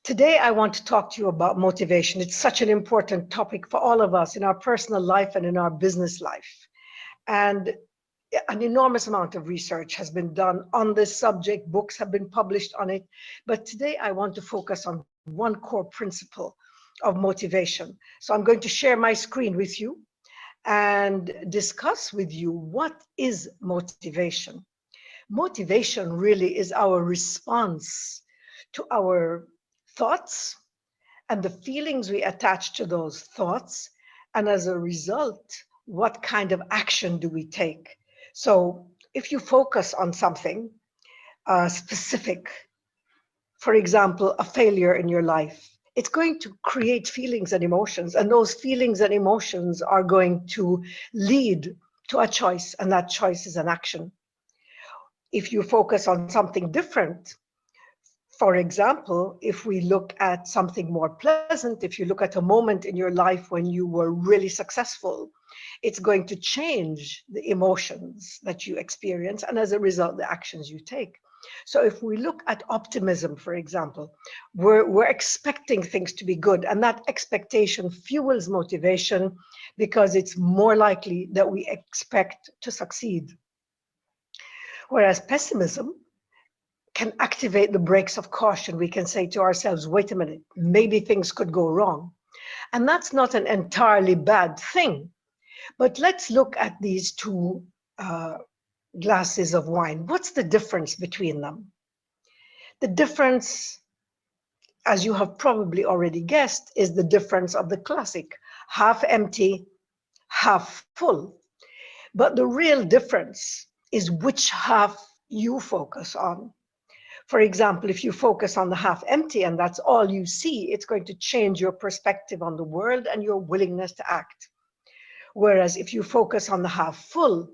Today, I want to talk to you about motivation. It's such an important topic for all of us in our personal life and in our business life. And an enormous amount of research has been done on this subject. Books have been published on it. But today, I want to focus on one core principle of motivation. So I'm going to share my screen with you and discuss with you what is motivation. Motivation really is our response to our thoughts and the feelings we attach to those thoughts. And as a result, what kind of action do we take? So if you focus on something specific, for example, a failure in your life, it's going to create feelings and emotions. And those feelings and emotions are going to lead to a choice, and that choice is an action. If you focus on something different, for example, if we look at something more pleasant, if you look at a moment in your life when you were really successful, it's going to change the emotions that you experience, and as a result, the actions you take. So if we look at optimism, for example, we're expecting things to be good, and that expectation fuels motivation because it's more likely that we expect to succeed. Whereas pessimism can activate the brakes of caution. We can say to ourselves, wait a minute, maybe things could go wrong. And that's not an entirely bad thing. But let's look at these two glasses of wine. What's the difference between them? The difference, as you have probably already guessed, is the difference of the classic half empty, half full. But the real difference is which half you focus on. For example, if you focus on the half empty and that's all you see, it's going to change your perspective on the world and your willingness to act. Whereas if you focus on the half full,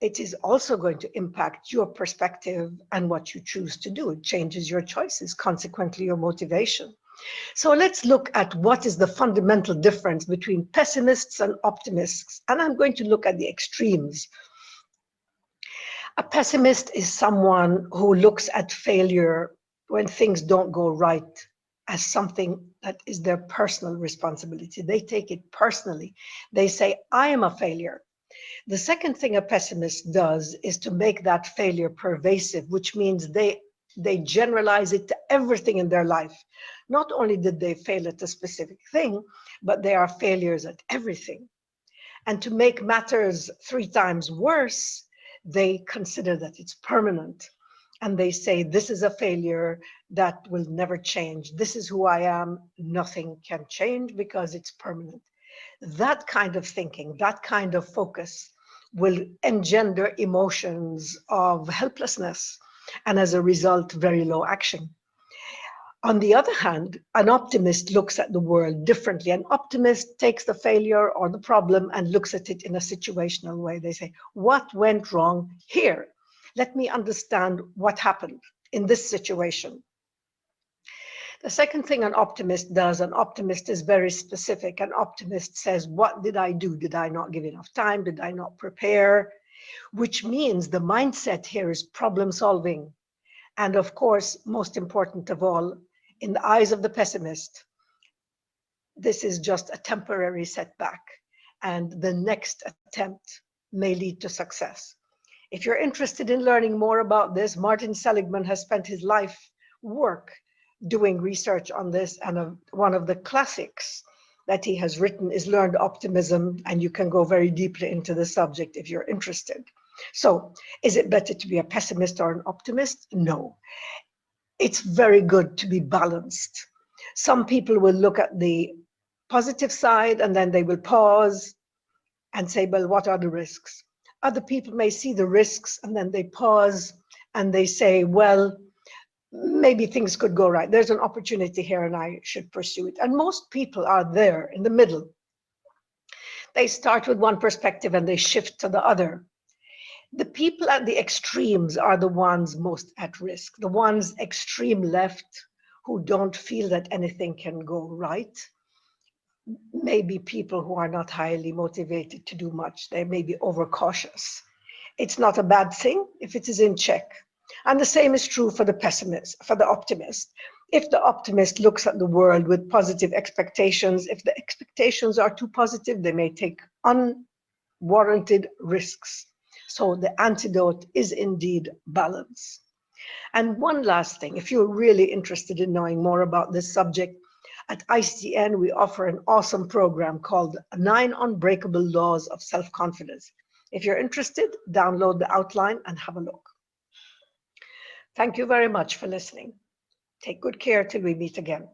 it is also going to impact your perspective and what you choose to do. It changes your choices, consequently your motivation. So let's look at what is the fundamental difference between pessimists and optimists. And I'm going to look at the extremes. A pessimist is someone who looks at failure when things don't go right as something that is their personal responsibility. They take it personally. They say, I am a failure. The second thing a pessimist does is to make that failure pervasive, which means they generalize it to everything in their life. Not only did they fail at a specific thing, but they are failures at everything. And to make matters 3 times worse, they consider that it's permanent. And they say, this is a failure that will never change. This is who I am. Nothing can change because it's permanent. That kind of thinking, that kind of focus will engender emotions of helplessness and as a result, very low action. On the other hand, an optimist looks at the world differently. An optimist takes the failure or the problem and looks at it in a situational way. They say, what went wrong here? Let me understand what happened in this situation. The second thing an optimist does, an optimist is very specific. An optimist says, what did I do? Did I not give enough time? Did I not prepare? Which means the mindset here is problem solving. And of course, most important of all, in the eyes of the pessimist, this is just a temporary setback, and the next attempt may lead to success. If you're interested in learning more about this, Martin Seligman has spent his life work doing research on this, and one of the classics that he has written is Learned Optimism, and you can go very deeply into the subject if you're interested. So, is it better to be a pessimist or an optimist? No. It's very good to be balanced. Some people will look at the positive side and then they will pause and say, well, what are the risks? Other people may see the risks and then they pause and they say, well, maybe things could go right. There's an opportunity here and I should pursue it. And most people are there in the middle. They start with one perspective and they shift to the other. The people at the extremes are the ones most at risk, the ones extreme left who don't feel that anything can go right. Maybe people who are not highly motivated to do much. They may be overcautious. It's not a bad thing if it is in check. And the same is true for the pessimist, for the optimist. If the optimist looks at the world with positive expectations, if the expectations are too positive, they may take unwarranted risks. So the antidote is indeed balance. And one last thing, if you're really interested in knowing more about this subject, at ICTN, we offer an awesome program called 9 Unbreakable Laws of Self-Confidence. If you're interested, download the outline and have a look. Thank you very much for listening. Take good care till we meet again.